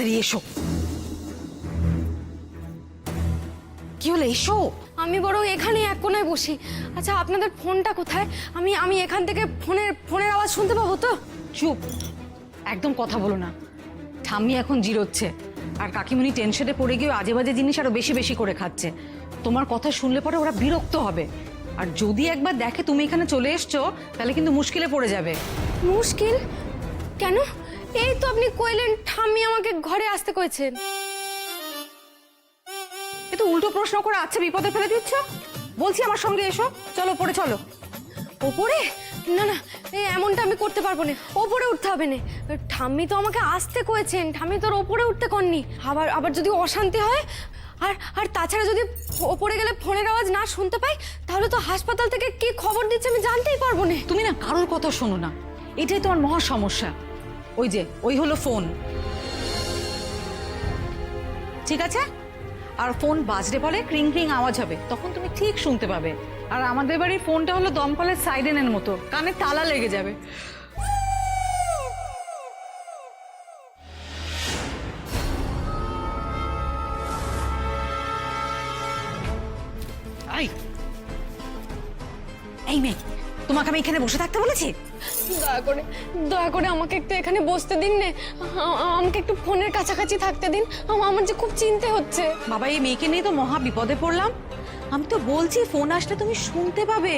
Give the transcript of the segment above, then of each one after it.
তাড়াতাড়ি এসো। কি হলো, এসো। আমি বরং এখানে এক কোনায় বসি। আচ্ছা, আপনাদের ফোনটা কোথায়? আমি এখান থেকে ফোনের আওয়াজ শুনতে পাবো তো? চুপ, একদম কথা বলো না। ঠাম্মি এখন জিরোচ্ছে, আর কাকিমণি টেনশনে পড়ে গিয়ে আজে বাজে জিনিস আরো বেশি বেশি করে খাচ্ছে। তোমার কথা শুনলে পরে ওরা বিরক্ত হবে, আর যদি একবার দেখে তুমি এখানে চলে এসছো তাহলে কিন্তু মুশকিলে পড়ে যাবে। মুশকিল কেন? এই তো আপনি কইলেন ঠাম্মি আমাকে ঘরে আসতে কইছেন। এ তো উল্টো প্রশ্ন করে আচ্ছা বিপদে ফেলে দিচ্ছ। বলছি আমার সঙ্গে এসো, চলো ওপরে চলো। ওপরে? না না, এমনটা আমি করতে পারবো না। ওপরে উঠতে হবে না। ঠাম্মি তো আমাকে আসতে কয়েছেন, ঠাম্মি তোর ওপরে উঠতে করনি। আবার যদি অশান্তি হয়, আর তাছাড়া যদি ওপরে গেলে ফোনের আওয়াজ না শুনতে পাই, তাহলে তো হাসপাতাল থেকে কি খবর দিচ্ছে আমি জানতেই পারবো না। তুমি না কারোর কথা শোনো না, এটাই তোমার মহা সমস্যা। ওই যে ওই হলো ফোন, ঠিক আছে? আর ফোন বাজলে পরে ক্রিং ক্রিং আওয়াজ হবে, তখন তুমি ঠিক শুনতে পাবে। আর আমাদের বাড়ির ফোনটা হলো দমকলের সাইরেনের মতো, কানে তালা লেগে যাবে। এই মেয়ে, তোমাকে আমি এখানে বসে থাকতে বলেছি? দয়া করে আমাকে একটু এখানে বসতে দিন নে। আমাকে একটু ফোনের কাছাকাছি থাকতে দিন। আমার যে খুব চিন্তা হচ্ছে। বাবা, এই মেয়েকে নিয়ে তো মহা বিপদে পড়লাম। আমি তো বলছি ফোন আসলে তুমি শুনতে পাবে।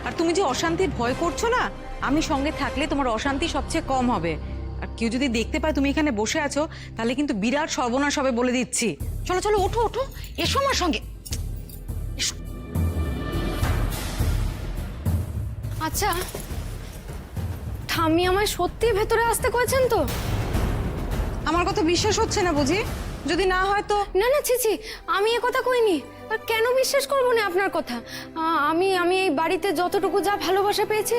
আর তুমি যে অশান্তির ভয় করছো না, আমি সঙ্গে থাকলে তোমার অশান্তি সবচেয়ে কম হবে। আর কেউ যদি দেখতে পায় তুমি এখানে বসে আছো, তাহলে কিন্তু বিরাট সর্বনাশ হবে বলে দিচ্ছি। চলো চলো, ওঠো ওঠো, এসো আমার সঙ্গে। আচ্ছা, ঠাম্মি আমায় সত্যি ভেতরে আসতে কয়েছেন তো? আমার কথা বিশ্বাস হচ্ছে না বুঝি? যদি না হয় তো? না না, ছি, আমি এ কথা কইনি। আর কেন বিশ্বাস করবো না আপনার কথা? আমি এই বাড়িতে যতটুকু যা ভালোবাসা পেয়েছি,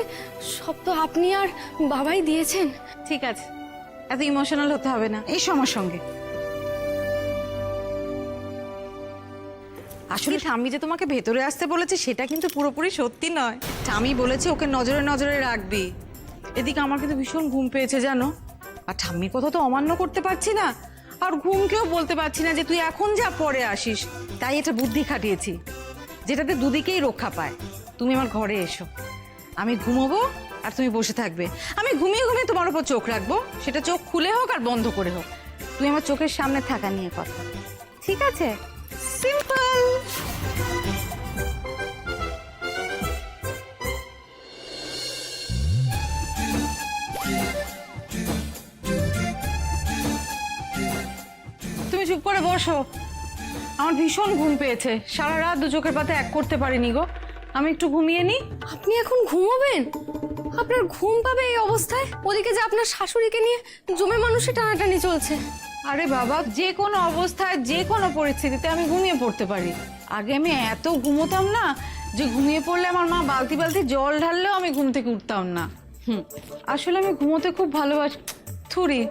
সব তো আপনি আর বাবাই দিয়েছেন। ঠিক আছে, এত ইমোশনাল হতে হবে না, এসো আমার সঙ্গে। আসলে ঠাম্মি যে তোমাকে ভেতরে আসতে বলেছে সেটা কিন্তু পুরোপুরি সত্যি নয়। ঠাম্মি বলেছে ওকে নজরে নজরে রাখবি। এদিকে আমার কিন্তু ভীষণ ঘুম পেয়েছে জানো, আর ঠাম্মির কথা তো অমান্য করতে পারছি না, আর ঘুমকেও বলতে পারছি না যে তুই এখন যা পরে আসিস। তাই এটা বুদ্ধি খাটিয়েছি, যেটাতে দুদিকেই রক্ষা পায়। তুমি আমার ঘরে এসো, আমি ঘুমোবো আর তুমি বসে থাকবে। আমি ঘুমিয়ে ঘুমিয়ে তোমার উপর চোখ রাখবো, সেটা চোখ খুলে হোক আর বন্ধ করে হোক। তুমি আমার চোখের সামনে থাকা নিয়ে কথা, ঠিক আছে? সিম্পল। তুমি চুপ করে বসো, আমার ভীষণ ঘুম পেয়েছে। সারা রাত দু চোখের পাতা এক করতে পারিনি গো, আমি একটু ঘুমিয়ে নি। আপনি এখন ঘুমোবেন? আপনার ঘুম পাবে এই অবস্থায়? ওদিকে যে আপনার শাশুড়িকে নিয়ে জমে মানুষের টানাটানি চলছে। আরে বাবা, যে কোনো অবস্থায় যে কোনো পরিস্থিতিতে আমি ঘুমিয়ে পড়তে পারি। আগে আমি এত ঘুমোতাম না যে ঘুমিয়ে পড়লে আমার মা বালতি বালতি জল ঢাললেও আমি ঘুম থেকে উঠতাম না। আসলে আমি ঘুমোতে খুব ভালোবাসি। থুরি,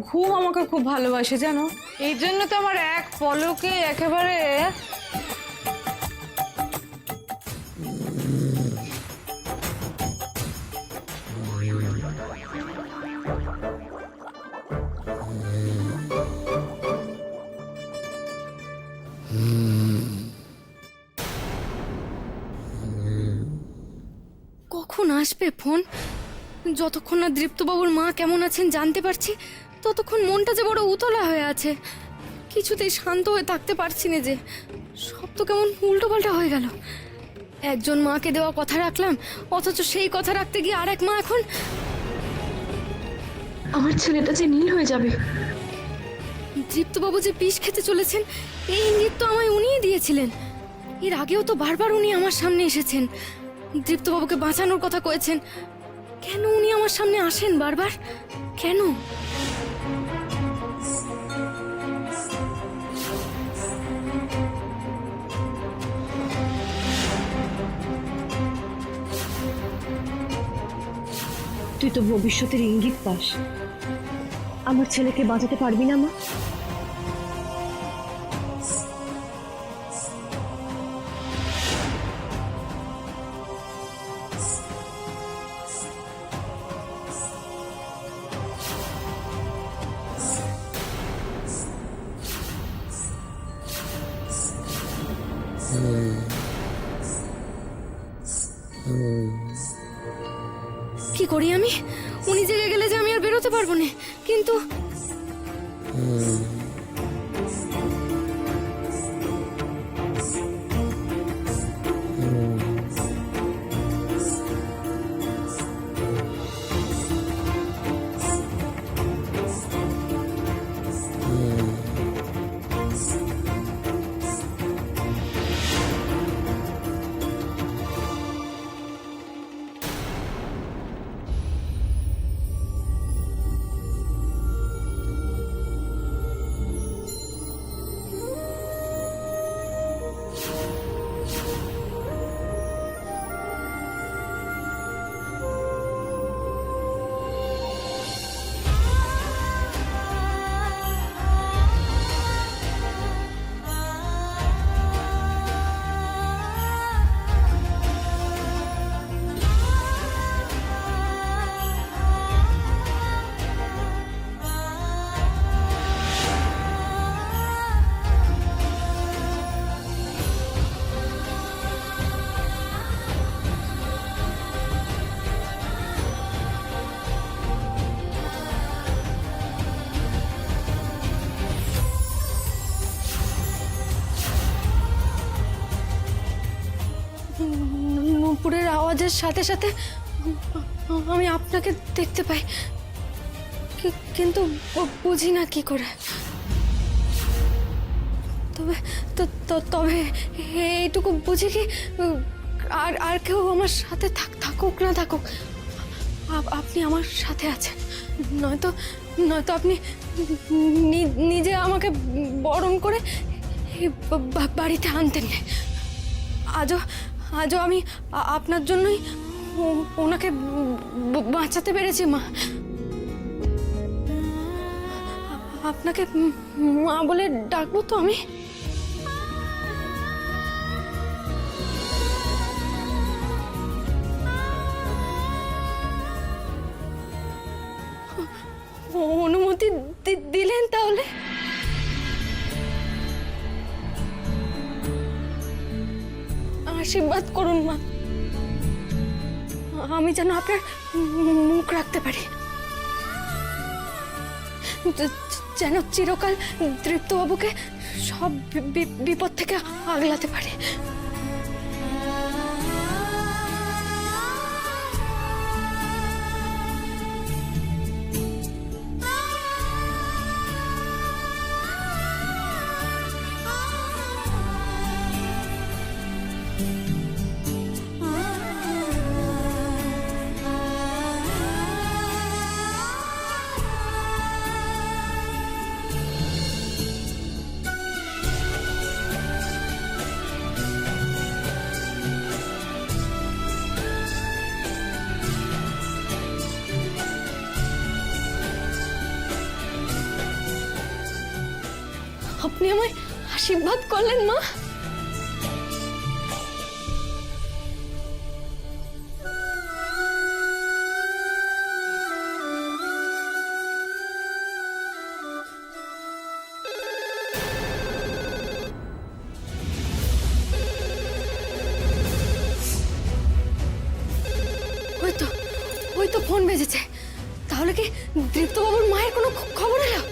ঘুম আমাকে খুব ভালোবাসে জানো, এই জন্য তো আমার এক পলকে একেবারে। কখন আসবে ফোন? যতক্ষণ না দৃপ্তবাবুর মা কেমন আছেন জানতে পারছি, ততক্ষণ মনটা যে বড় উতলা হয়ে আছে। কিছুতেই শান্ত হয়ে থাকতে পারছি না যে। সব তো কেমন উল্টোপাল্টা হয়ে গেল। একজন মাকে দেওয়া কথা রাখলাম, অথচ সেই কথা রাখতে গিয়ে আরেক মা এখন। আমার ছেলেটা যে নীল হয়ে যাবে। দৃপ্তবাবু যে বিষ খেতে চলেছেন, এই ইঙ্গিত তো আমায় উনিই দিয়েছিলেন। এর আগেও তো বারবার উনি আমার সামনে এসেছেন, দৃপ্তবাবুকে বাঁচানোর কথা কয়েছেন। কেন উনি আমার সামনে আসেন বারবার? কেন? তুই তো ভবিষ্যতের ইঙ্গিত পাস। আমার ছেলেকে বাঁচাতে পারবি না মা? কি করি আমি? উনি জেগে গেলে যে আমি আর বেরোতে পারবো না। কিন্তু নূপুরের আওয়াজের সাথে সাথে আমি আপনাকে দেখতে পাই, কিন্তু বুঝি না কি করে। তবে তবে এইটুকু বুঝি কি আর কেউ আমার সাথে থাকুক না থাকুক, আপনি আমার সাথে আছেন। নয়তো আপনি নিজে আমাকে বরণ করে এই বাড়িতে আনতেন না। আজও আমি আপনার জন্যই ওনাকে বাঁচাতে পেরেছি মা। আপনাকে মা বলে ডাকবো তো আমি? অনুমতি দিলেন তাহলে? আশীর্বাদ করুন মা, আমি যেন আপনার মুখ রাখতে পারি, যেন চিরকাল দৃপ্তবাবুকে সব বিপদ থেকে আগলাতে পারে। আপনি আমায় আশীর্বাদ করলেন মা। ওই তো ফোন বেজেছে। তাহলে কি দৃপ্তবাবুর মায়ের কোনো খবর এলো?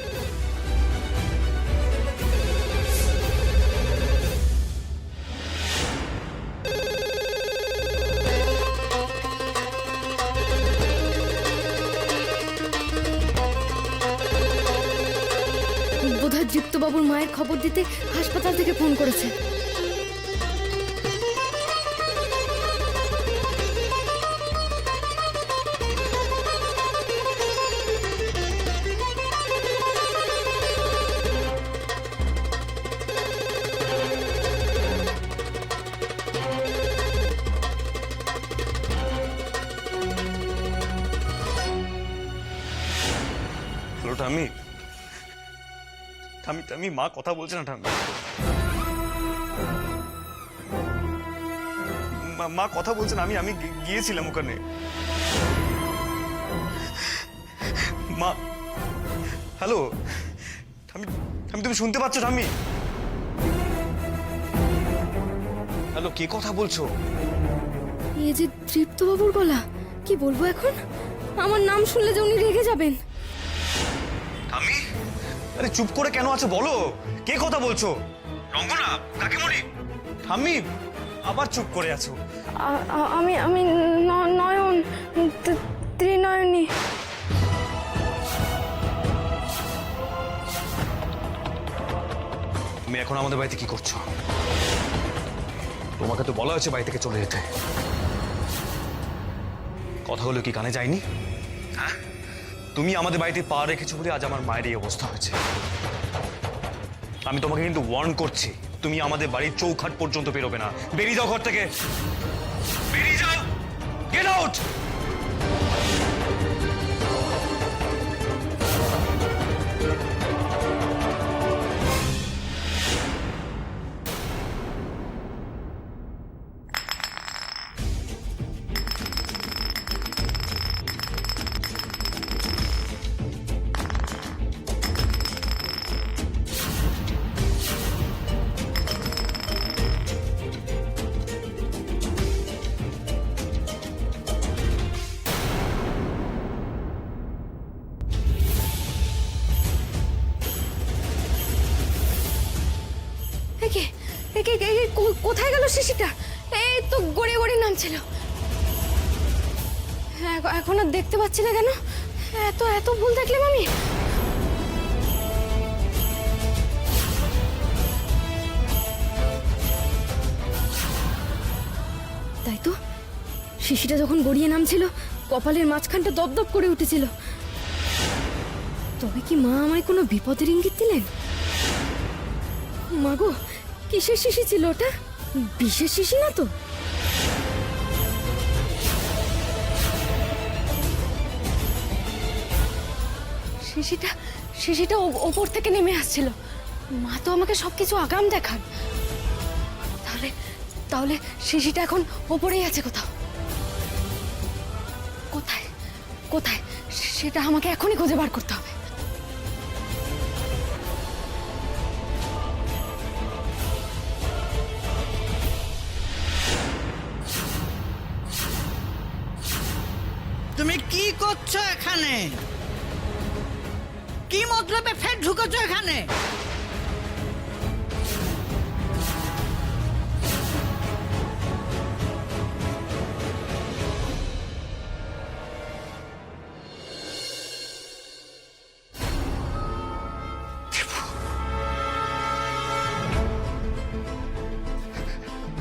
বোধহয় দৃপ্তবাবুর মায়ের খবর দিতে হাসপাতাল থেকে ফোন করেছে। হ্যালো ঠাম্মি, ঠাম্মি মা কথা বলছে না ঠাম্মি, মা কথা বলছে না। আমি গিয়েছিলাম ওখানে। মা হ্যালো ঠাম্মি, তুমি শুনতে পাচ্ছ ঠাম্মি? হ্যালো, কে কথা বলছো? এ যে তৃপ্তবাবুর গলা, কি বলবো এখন? আমার নাম শুনলে যে উনি রেগে যাবেন। আমি? আরে চুপ করে কেন আছো বলো, কে কথা বলছো? রঙ্গনা, কাকিমণি? আমি আবার চুপ করে আছো? আমি আমি নয়ন, ত্রিনয়নী। তুমি এখন আমাদের বাড়িতে কি করছো? তোমাকে তো বলা হয়েছে বাড়ি থেকে চলে যেতে। কথাগুলো কি কানে যায়নি? হ্যাঁ, তুমি আমাদের বাড়িতে পা রেখেছো বলে আজ আমার মায়ের এই অবস্থা হয়েছে। আমি তোমাকে কিন্তু ওয়ার্ন করছি, তুমি আমাদের বাড়ির চৌখাট পর্যন্ত বেরোবে না। বেরিয়ে যাও ঘর থেকে, বেরিয়ে যাও, গেট আউট। একে একে একে কোথায় গেল শিশিটা? এই তো গড়িয়ে গড়িয়ে নামছিল। এখন আর দেখতে পাচ্ছি না কেন? এত এত ভুল দেখলাম আমি। তাই তো, শিশিটা যখন গড়িয়ে নামছিল কপালের মাঝখানটা দপদপ করে উঠেছিল। তবে কি মা আমায় কোনো বিপদের ইঙ্গিত দিলেন? মাগো, কিসের শিশি ছিল ওটা? বিশেষ শিশি না তো? শিশিটা ওপর থেকে নেমে আসছিল। মা তো আমাকে সবকিছু আগাম দেখান। তাহলে তাহলে শিশিটা এখন ওপরেই আছে কোথাও। কোথায় কোথায় সেটা আমাকে এখনই খুঁজে বার করতে হবে। তুমি কি করছো এখানে? কি মতলবে ফের ঢুকেছো এখানে?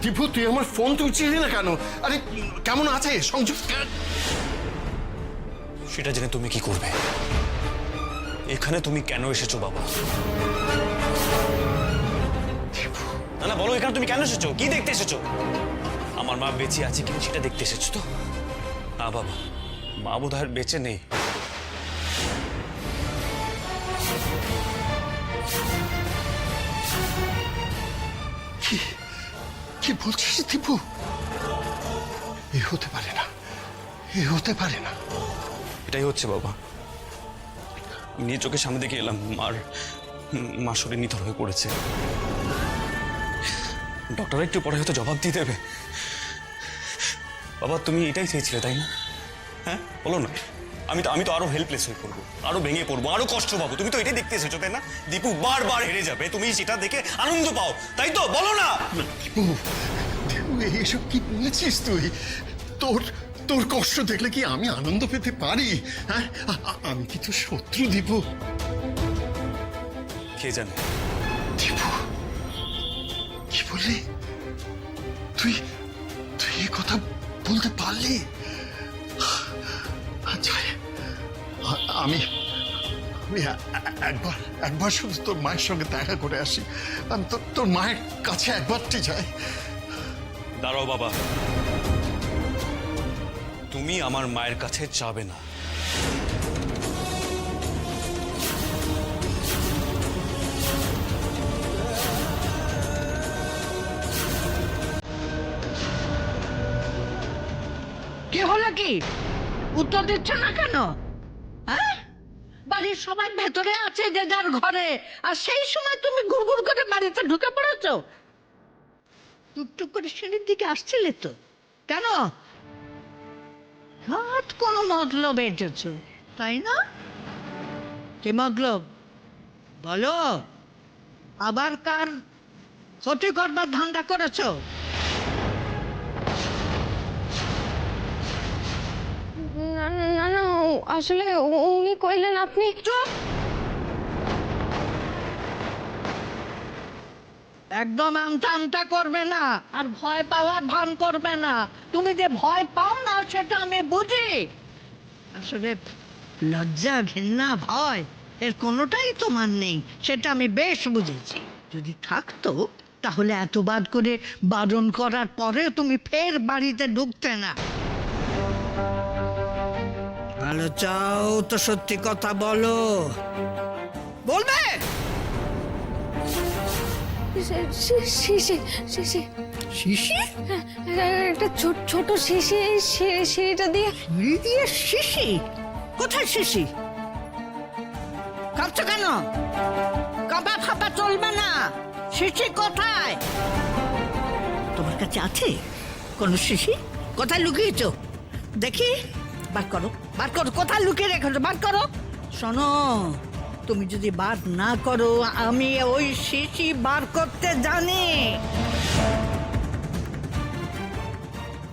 দীপু, তুই আমার ফোন তুলছিলি না কেন? আরে কেমন আছে সংযোগ? সেটা জেনে তুমি কি করবে? এখানে তুমি কেন এসেছো বাবা? না না, বলো, এখানে তুমি কেন এসেছো? কি দেখতে এসেছো? আমার মা বেঁচে আছে কিনা সেটা দেখতে এসেছো তো? না বাবা, মা বোধহয় বেঁচে নেই। কি বলছিস দীপু? এ হতে পারে না, এ হতে পারে না। এটাই হচ্ছে বাবা। নিজ চোখের সামনে দেখে এলাম মা শরীর নিথর হয়ে পড়েছে। ডক্টর একটু পরে হয়তো জবাব দিয়ে দেবে। বাবা, তুমি এটাই চেয়েছিলে তাই না? হ্যাঁ, বলো না। আমি তো আরো হেল্পলেস হয়ে পড়বো, আরো ভেঙে পড়বো, আরো কষ্ট পাবো। তুমি তো এটাই দেখতে এসেছো তাই না? দীপু বারবার হেরে যাবে, তুমি সেটা দেখে আনন্দ পাও, তাই তো? বলো না। দীপু, দীপু, এইসব কি বলছিস তুই? তোর তোর কষ্ট দেখলে কি আমি আনন্দ পেতে পারি? হ্যাঁ, আমি কি তোর শত্রু দীপু? কে জানে? দীপু, কি বললি তুই? তুই এই কথা বলতে পারলি? আচ্ছা, আমি একবার শুধু তোর মায়ের সঙ্গে দেখা করে আসি। আমি তোর মায়ের কাছে একবারটি যাই। দাঁড়াও বাবা, তুমি আমার মায়ের কাছে যাবে না। কি হলো কি? উত্তর দিচ্ছ না কেন? হ্যাঁ, বাড়ির সবাই ভেতরে আছে যে যার ঘরে, আর সেই সময় তুমি গুড়গুড় করে বাড়িতে ঢুকে পড়েছো। টুকটুক করে সিঁড়ির দিকে আসছিলে তো, কেন? হঠাৎ কোনো মতলব এঁটেছ, তাই না? কি মতলব বলো? আবার কার ক্ষতি করবার ধান্দা করেছো? না না না, আসলে উনি কইলেন আপনি। চুপ! একদম আমতা আমতা করবে না, আর ভয় পাওয়ার ভান করবে না। তুমি যে ভয় পাও না সেটা আমি বুঝি। আসলে লজ্জা, ঘৃণা, ভয় এর কোনোটাই তোমার নেই, সেটা আমি বেশ বুঝেছি। যদি থাকতো তাহলে এতবার করে বারণ করার পরে তুমি ফের বাড়িতে ঢুকতে না। ভালো চাও তো সত্যি কথা বলো, বলবে? শিশি শিশি শিশি? একটা ছোট শিশি, সেটা দিয়ে। সিঁড়ি দিয়ে শিশি? কোথায় শিশি? কাঁপছো কেন? কাঁপা ফাঁপা চলবে না। শিশি কোথায়? তোমার কাছে আছে কোন শিশি? কোথায় লুকিয়েছো দেখি? বার করো, বার করো, কোথায় লুকিয়ে রেখেছো, বার করো। শোনো, তুমি যদি বার না করো আমি ওই শিশি বার করতে জানি।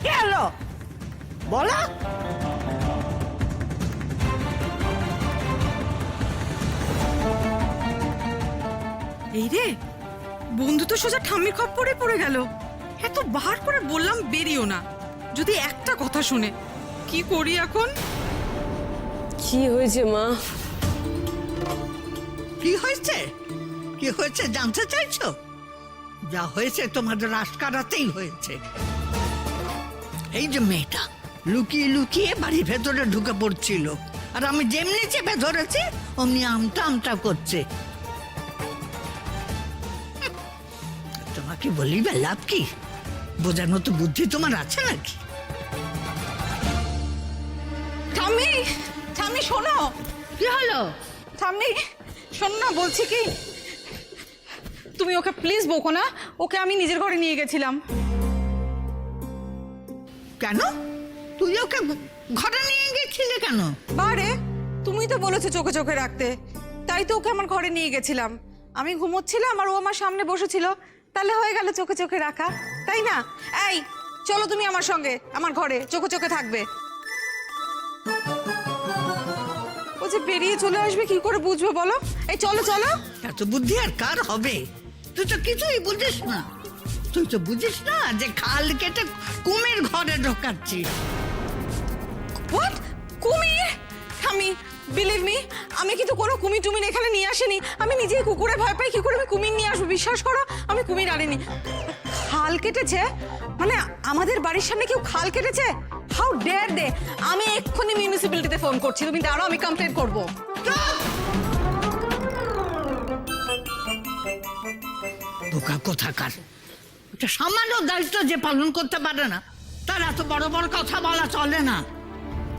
কি হলো বলো? এই রে, বন্ধু তো সোজা ঠাম্মির খপ্পরে পড়ে গেল। এত বার করে বললাম বেরিও না, যদি একটা কথা শুনে। কি করি এখন? কি হয়েছে মা? কি হয়েছে? কি হয়েছে জানতে চাইছো? যা হয়েছে তোমাদের আশকারাতেই হয়েছে। এই যে মেয়েটা লুকিয়ে লুকিয়ে বাড়ির ভেতরে ঢুকে পড়ছিল, আর আমি যেমনি চেপে ধরেছি অমনি আমটা আমটা করছে। তোমাকে বলি বা লাভ কি? বোঝার মতো বুদ্ধি তোমার আছে নাকি? ঠাম্মি, ঠাম্মি শোনো। কি হলো? ঠাম্মি শোনো না, বলছি কি, তুমি ওকে প্লিজ বকো না। ওকে আমি নিজের ঘরে নিয়ে গেছিলাম। কেন তুই ওকে ঘরে নিয়ে গেছিলে কেন? বারে, তুমি তো বলেছো চোখে চোখে রাখতে, তাই তো ওকে আমার ঘরে নিয়ে গেছিলাম। আমি ঘুমোচ্ছিলাম আর ও আমার সামনে বসেছিল, তাহলে হয়ে গেল চোখে চোখে রাখা, তাই না? এই চলো তুমি আমার সঙ্গে আমার ঘরে, চোখে চোখে থাকবে। ও যে বেরিয়ে চলে আসবে কি করে বুঝবো বলো? এই চলো চলো। এত বুদ্ধি আর কার হবে? তুই তো কিছুই বুঝিস না। তুই তো বুঝিস না যে খাল কেটে কুমির ঘরে ঢোকাচ্ছিস। হোয়াট? কুমির? আমি বিলিভ মি, আমি কিন্তু কোনো কুমির টুমির এখানে নিয়ে আসিনি। আমি নিজেই কুকুরে ভয় পাই, কি করে আমি কুমির নিয়ে আসবো? বিশ্বাস করো, আমি কুমির আনিনি। খাল কেটেছে মানে আমাদের বাড়ির সামনে কেউ খাল কেটেছে? হাউ ডেয়ার দে! আমি এক্ষুনি মিউনিসিপ্যালিটিতে ফোন করছি, তুমি দাঁড়াও, আমি কমপ্লেন করবো। বোকা কোথাকার! এটা সামান্য দায়িত্ব যে পালন করতে পারে না তার এত বড় বড় কথা বলা চলে না।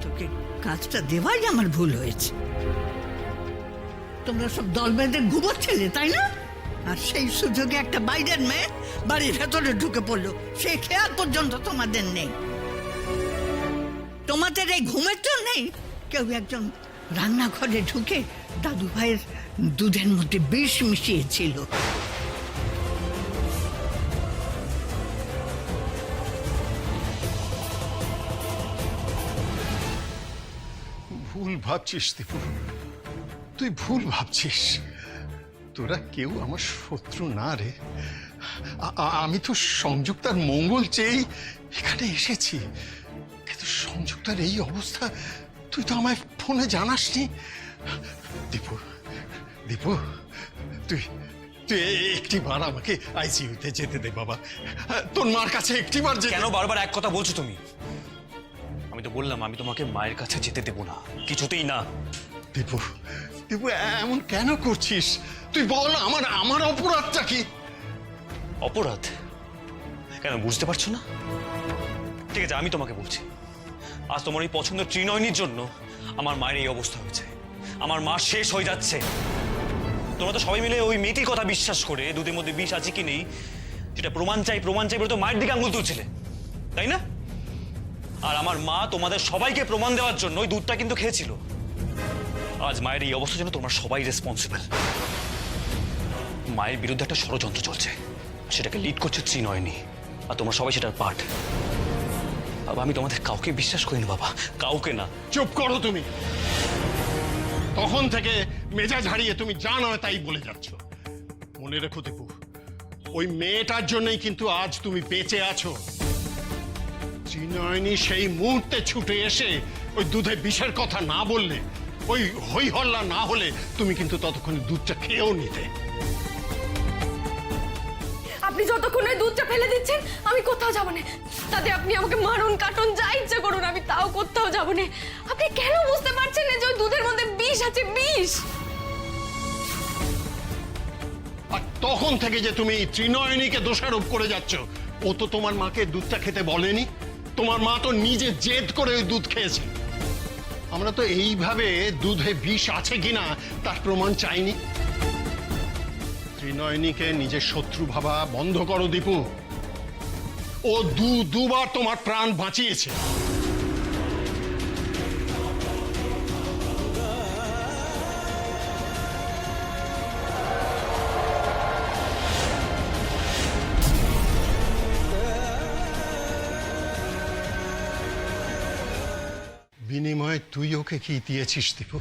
তোকে কাজটা দেওয়াই আমার ভুল হয়েছে। তোমরা সব দল বেঁধে ঘুমোচ্ছিলে তাই না? আর সেই সুযোগে একটা বাইরের মেয়ে বাড়ির ভেতরে ঢুকে পড়লো, সে খেয়াল পর্যন্ত তোমাদের নেই। তোমাদের এই ঘুমের জন্যেই কেউ একজন রান্নাঘরে ঢুকে দাদু ভাইয়ের দুধের মধ্যে বিষ মিশিয়েছিল। ভুল ভাবছিস দীপু, তুই ভুল ভাবছিস। তোরা কেউ আমার শত্রু না রে। আমি তো সংযুক্তার মঙ্গল চেয়েই এখানে এসেছি, কিন্তু সংযুক্তার এই অবস্থা তুই তো আমায় ফোনে জানাসনি। দীপু, দীপু, তুই তুই একটি বার আমাকে আইসিইউতে যেতে দে বাবা। তোর মার কাছে একটি বার কেন বারবার এক কথা বলছো তুমি? আমি তো বললাম আমি তোমাকে মায়ের কাছে যেতে দেবো না, কিছুতেই না। দীপু, দীপু এমন কেন করছিস? তুই বল, আমার অপরাধটা কি? অপরাধ? কেন বুঝতে পারছো না? ঠিক আছে, আমি তোমাকে বলছি, আজ তোমার এই পছন্দের ত্রিনয়নীর জন্য আমার মায়ের এই অবস্থা হয়েছে। আমার মা শেষ হয়ে যাচ্ছে। তোমরা তো সবাই মিলে ওই মেয়েটির কথা বিশ্বাস করে দুধের মধ্যে বিষ আছে কি নেই যেটা প্রমাণ চাই বলে তো মায়ের দিকে আঙুল তুলছিলে, তাই না? আর আমার মা তোমাদের সবাইকে প্রমাণ দেওয়ার জন্য ওই দুধটা কিন্তু খেয়েছিল। আজ মায়ের এই অবস্থার জন্য তোমরা সবাই রেসপন্সিবল। মায়ের বিরুদ্ধে একটা ষড়যন্ত্র চলছে, সেটাকে লিড করছে ত্রিনয়নী, আর তোমরা সবাই সেটার পার্ট। বাবা, আমি তোমাদের কাউকে বিশ্বাস করি না বাবা, কাউকে না। চুপ করো তুমি। তখন থেকে মেজাজ হারিয়ে তুমি যা নয় তাই বলে যাচ্ছ। মনে রেখো দীপু, ওই মেয়েটার জন্যই কিন্তু আজ তুমি বেঁচে আছো। ত্রিনয়নী সেই মুহূর্তে ছুটে এসে ওই দুধে বিষের কথা না বললে, ওই হই হল্লা না হলে তুমি কিন্তু ততক্ষণে দুধটা খেয়েও নিতে। আপনি যতক্ষণ ওই দুধটা ফেলে দিচ্ছেন আমি কোথাও যাব না। তাতে আপনি আমাকে মারুন কাটুন যা ইচ্ছে করুন, আমি তাও কোথাও যাব না। আপনি কেন বুঝতে পারছেন না যে ওই দুধের মধ্যে বিষ আছে, বিষ? আর তখন থেকে যে তুমি ত্রিনয়নীকে দোষারোপ করে যাচ্ছ, ও তো তোমার মাকে দুধটা খেতে বলেনি। তোমার মা তো নিজে জেদ করে ওই দুধ খেয়েছে। আমরা তো এইভাবে দুধে বিষ আছে কিনা তার প্রমাণ চাইনি। ত্রিনয়নীকে নিজের শত্রু ভাবা বন্ধ করো দীপু। ও দুবার তোমার প্রাণ বাঁচিয়েছে। বিনিময়ে তুই ওকে কি দিয়েছিস দীপু?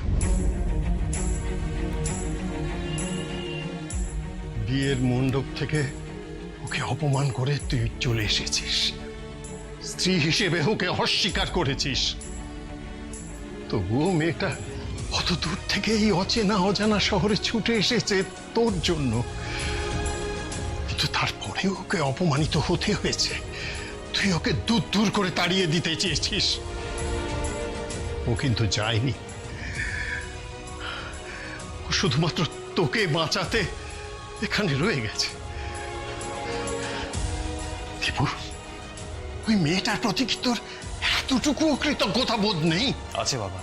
বিয়ের মণ্ডপ থেকে ওকে অপমান করে তুই চলে এসেছিস, স্ত্রী হিসেবে ওকে অস্বীকার করেছিস। তবুও মেয়েটা অত দূর থেকে এই অচেনা অজানা শহরে ছুটে এসেছে তোর জন্য, কিন্তু তারপরেও ওকে অপমানিত হতে হয়েছে। তুই ওকে দূর দূর করে তাড়িয়ে দিতে চেয়েছিস। ও কিন্তু যায়নি, ও শুধুমাত্র তোকে বাঁচাতে এখানে রয়ে গেছে। দীপু, ওই মেয়েটার প্রতি কি তোর এতটুকু কৃতজ্ঞতা বোধ নেই? আছে বাবা,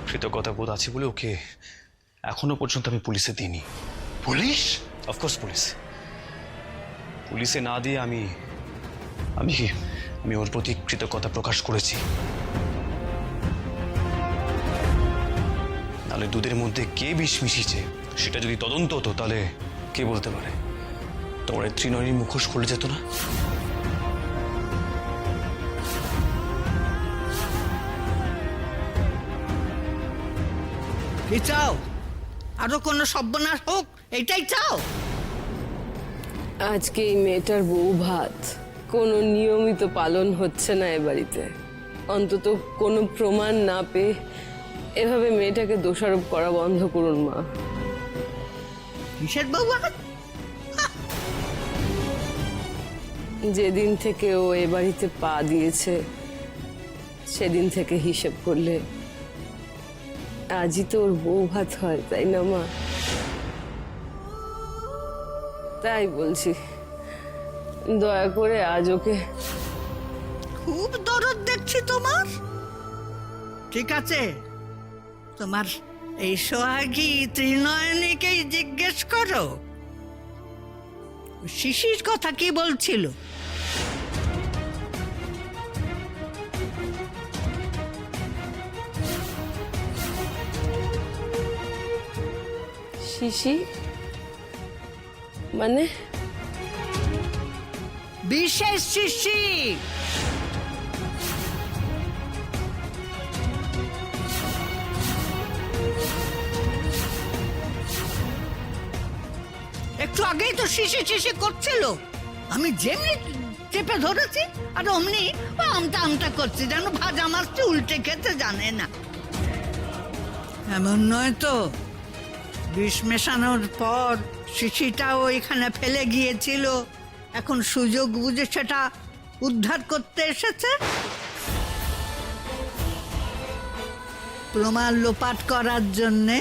কৃতজ্ঞতা বোধ আছে বলে ওকে এখনো পর্যন্ত আমি পুলিশে দিইনি। পুলিশ? অফকোর্স পুলিশে না দিয়ে আমি আমি আমি ওর প্রতি কৃতজ্ঞতা প্রকাশ করেছি। নাহলে দুধের মধ্যে কে বিষ মিশিয়েছে সেটা যদি তদন্ত হতো, তাহলে কে বলতে পারে তোমার ত্রিনয়নীর মুখোশ খুলে যেত না? কি চাও? আরো কোনো সর্বনাশ হোক এটাই চাও? আজকে এই মেয়েটার বউ ভাত কোনো নিয়মিত পালন হচ্ছে না এ বাড়িতে। অন্তত কোনো প্রমাণ না পেয়ে এভাবে মেয়েটাকে দোষারোপ করা বন্ধ করুন মা। কিসের বাবা? যেদিন থেকে ও এ বাড়িতে পা দিয়েছে সেদিন থেকে হিসেব করলে আজই তো ওর বউ ভাত হয়, তাই না মা? তাই বলছি, দয়া করে আজ ওকে। খুব দরদ দেখছি তোমার। ঠিক আছে, তোমার এই সোহাগী ত্রিনয়নীকেই জিজ্ঞেস করো শিশির কথা কি বলছিল। শিশি মানে? বিশেষ শিশি। একটু আগেই তো শিশি শিশি করছিল, আমি যেমনি চেপে ধরেছি আর অমনি ও আমটা আমটা করছে, যেন ভাজা মাছটি উল্টে খেতে জানে না। এমন নয় তো বিষ মেশানোর পর শিশিটাও এখানে ফেলে গিয়েছিল, এখন সুযোগ বুঝে সেটা উদ্ধার করতে এসেছে। প্রমাণ লোপাট করার জন্যে